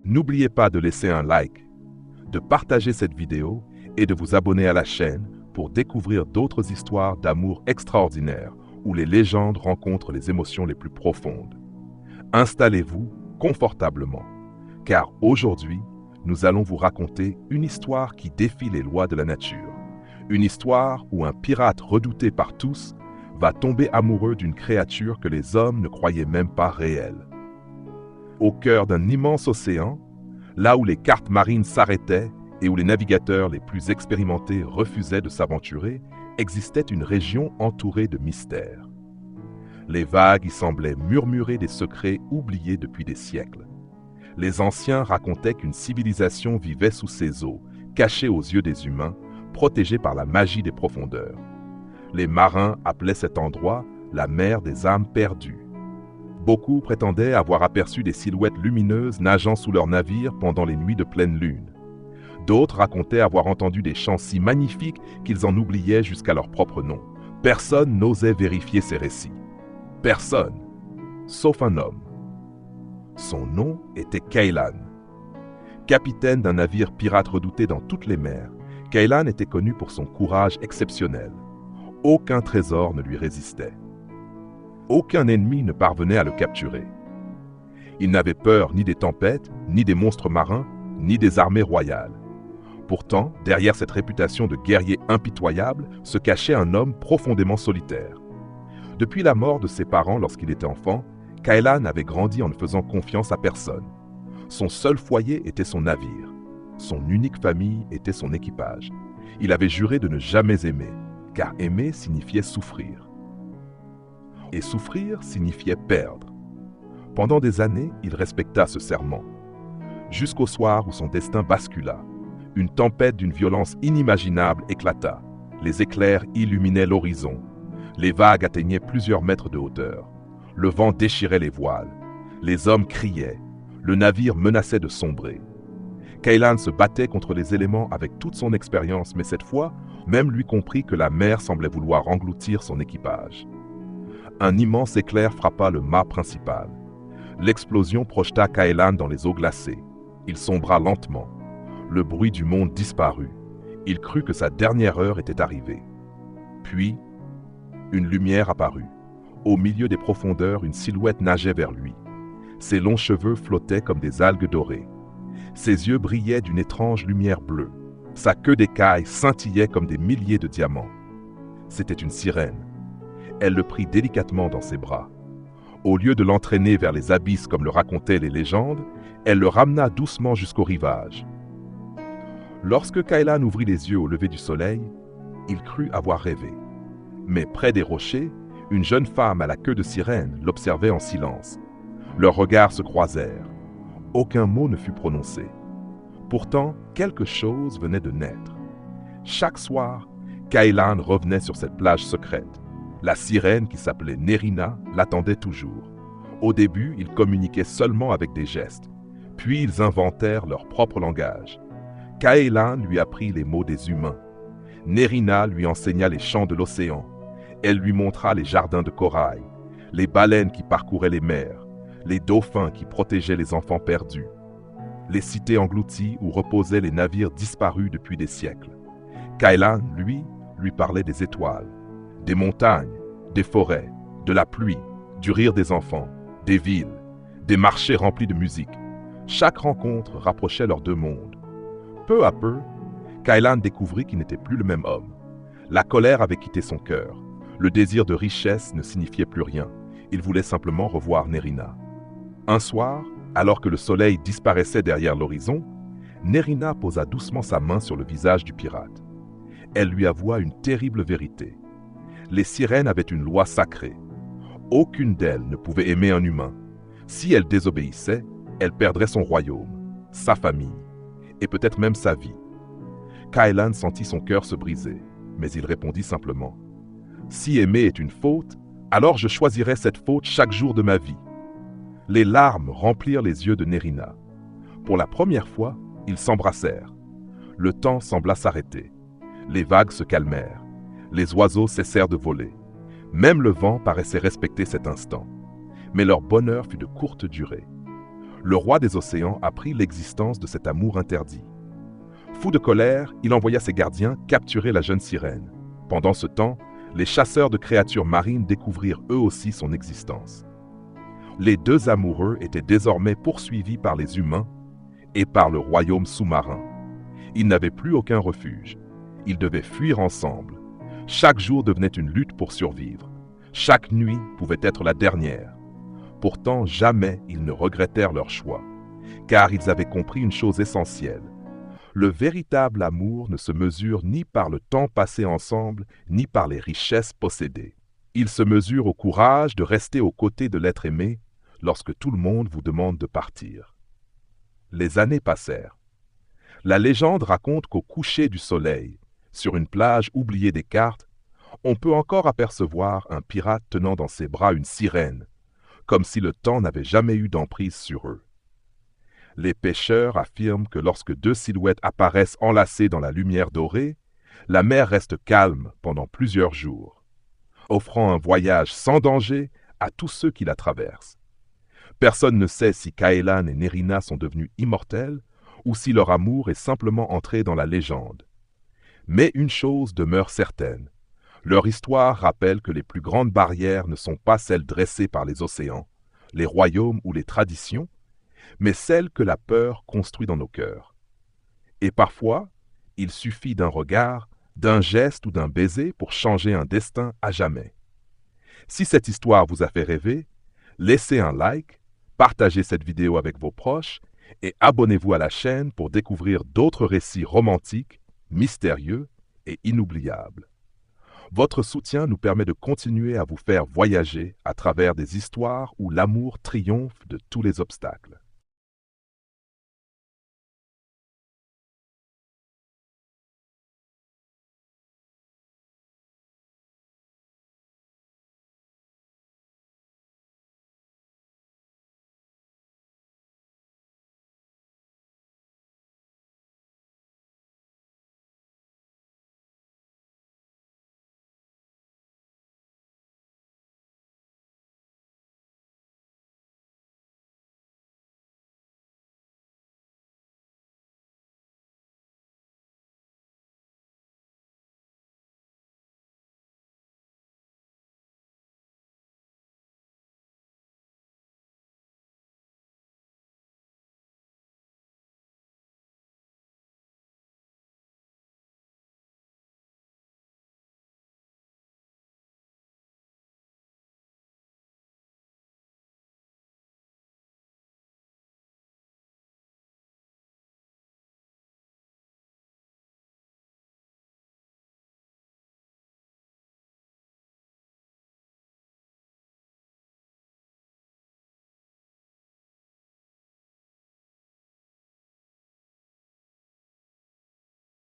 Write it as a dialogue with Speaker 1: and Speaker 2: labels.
Speaker 1: N'oubliez pas de laisser un like, de partager cette vidéo et de vous abonner à la chaîne pour découvrir d'autres histoires d'amour extraordinaires où les légendes rencontrent les émotions les plus profondes. Installez-vous confortablement, car aujourd'hui, nous allons vous raconter une histoire qui défie les lois de la nature. Une histoire où un pirate redouté par tous va tomber amoureux d'une créature que les hommes ne croyaient même pas réelle. Au cœur d'un immense océan, là où les cartes marines s'arrêtaient et où les navigateurs les plus expérimentés refusaient de s'aventurer, existait une région entourée de mystères. Les vagues y semblaient murmurer des secrets oubliés depuis des siècles. Les anciens racontaient qu'une civilisation vivait sous ces eaux, cachée aux yeux des humains, protégée par la magie des profondeurs. Les marins appelaient cet endroit la mer des âmes perdues. Beaucoup prétendaient avoir aperçu des silhouettes lumineuses nageant sous leurs navires pendant les nuits de pleine lune. D'autres racontaient avoir entendu des chants si magnifiques qu'ils en oubliaient jusqu'à leur propre nom. Personne n'osait vérifier ces récits. Personne, sauf un homme. Son nom était Kaylan. Capitaine d'un navire pirate redouté dans toutes les mers, Kaylan était connu pour son courage exceptionnel. Aucun trésor ne lui résistait. Aucun ennemi ne parvenait à le capturer. Il n'avait peur ni des tempêtes, ni des monstres marins, ni des armées royales. Pourtant, derrière cette réputation de guerrier impitoyable, se cachait un homme profondément solitaire. Depuis la mort de ses parents lorsqu'il était enfant, Kaylan avait grandi en ne faisant confiance à personne. Son seul foyer était son navire. Son unique famille était son équipage. Il avait juré de ne jamais aimer, car aimer signifiait souffrir. Et souffrir signifiait perdre. Pendant des années, il respecta ce serment. Jusqu'au soir où son destin bascula. Une tempête d'une violence inimaginable éclata. Les éclairs illuminaient l'horizon. Les vagues atteignaient plusieurs mètres de hauteur. Le vent déchirait les voiles. Les hommes criaient. Le navire menaçait de sombrer. Kaylan se battait contre les éléments avec toute son expérience, mais cette fois, même lui comprit que la mer semblait vouloir engloutir son équipage. Un immense éclair frappa le mât principal. L'explosion projeta Kaylan dans les eaux glacées. Il sombra lentement. Le bruit du monde disparut. Il crut que sa dernière heure était arrivée. Puis, une lumière apparut. Au milieu des profondeurs, une silhouette nageait vers lui. Ses longs cheveux flottaient comme des algues dorées. Ses yeux brillaient d'une étrange lumière bleue. Sa queue d'écaille scintillait comme des milliers de diamants. C'était une sirène. Elle le prit délicatement dans ses bras. Au lieu de l'entraîner vers les abysses comme le racontaient les légendes, elle le ramena doucement jusqu'au rivage. Lorsque Kaylan ouvrit les yeux au lever du soleil, il crut avoir rêvé. Mais près des rochers, une jeune femme à la queue de sirène l'observait en silence. Leurs regards se croisèrent. Aucun mot ne fut prononcé. Pourtant, quelque chose venait de naître. Chaque soir, Kaylan revenait sur cette plage secrète. La sirène, qui s'appelait Nerina, l'attendait toujours. Au début, ils communiquaient seulement avec des gestes. Puis ils inventèrent leur propre langage. Kaylan lui apprit les mots des humains. Nerina lui enseigna les chants de l'océan. Elle lui montra les jardins de corail, les baleines qui parcouraient les mers, les dauphins qui protégeaient les enfants perdus, les cités englouties où reposaient les navires disparus depuis des siècles. Kaylan, lui parlait des étoiles, des montagnes, des forêts, de la pluie, du rire des enfants, des villes, des marchés remplis de musique. Chaque rencontre rapprochait leurs deux mondes. Peu à peu, Kaylan découvrit qu'il n'était plus le même homme. La colère avait quitté son cœur. Le désir de richesse ne signifiait plus rien. Il voulait simplement revoir Nerina. Un soir, alors que le soleil disparaissait derrière l'horizon, Nerina posa doucement sa main sur le visage du pirate. Elle lui avoua une terrible vérité. Les sirènes avaient une loi sacrée. Aucune d'elles ne pouvait aimer un humain. Si elle désobéissait, elle perdrait son royaume, sa famille, et peut-être même sa vie. Kaylan sentit son cœur se briser, mais il répondit simplement « Si aimer est une faute, alors je choisirai cette faute chaque jour de ma vie. » Les larmes remplirent les yeux de Nerina. Pour la première fois, ils s'embrassèrent. Le temps sembla s'arrêter. Les vagues se calmèrent. Les oiseaux cessèrent de voler. Même le vent paraissait respecter cet instant. Mais leur bonheur fut de courte durée. le roi des océans apprit l'existence de cet amour interdit. Fou de colère, il envoya ses gardiens capturer la jeune sirène. Pendant ce temps, les chasseurs de créatures marines découvrirent eux aussi son existence. Les deux amoureux étaient désormais poursuivis par les humains et par le royaume sous-marin. Ils n'avaient plus aucun refuge. Ils devaient fuir ensemble. Chaque jour devenait une lutte pour survivre. Chaque nuit pouvait être la dernière. Pourtant, jamais ils ne regrettèrent leur choix, car ils avaient compris une chose essentielle. Le véritable amour ne se mesure ni par le temps passé ensemble, ni par les richesses possédées. Il se mesure au courage de rester aux côtés de l'être aimé lorsque tout le monde vous demande de partir. Les années passèrent. La légende raconte qu'au coucher du soleil, sur une plage oubliée des cartes, on peut encore apercevoir un pirate tenant dans ses bras une sirène, comme si le temps n'avait jamais eu d'emprise sur eux. Les pêcheurs affirment que lorsque deux silhouettes apparaissent enlacées dans la lumière dorée, la mer reste calme pendant plusieurs jours, offrant un voyage sans danger à tous ceux qui la traversent. Personne ne sait si Caëlan et Nerina sont devenus immortels ou si leur amour est simplement entré dans la légende. Mais une chose demeure certaine. Leur histoire rappelle que les plus grandes barrières ne sont pas celles dressées par les océans, les royaumes ou les traditions, mais celles que la peur construit dans nos cœurs. Et parfois, il suffit d'un regard, d'un geste ou d'un baiser pour changer un destin à jamais. Si cette histoire vous a fait rêver, laissez un like, partagez cette vidéo avec vos proches et abonnez-vous à la chaîne pour découvrir d'autres récits romantiques, mystérieux et inoubliables. Votre soutien nous permet de continuer à vous faire voyager à travers des histoires où l'amour triomphe de tous les obstacles.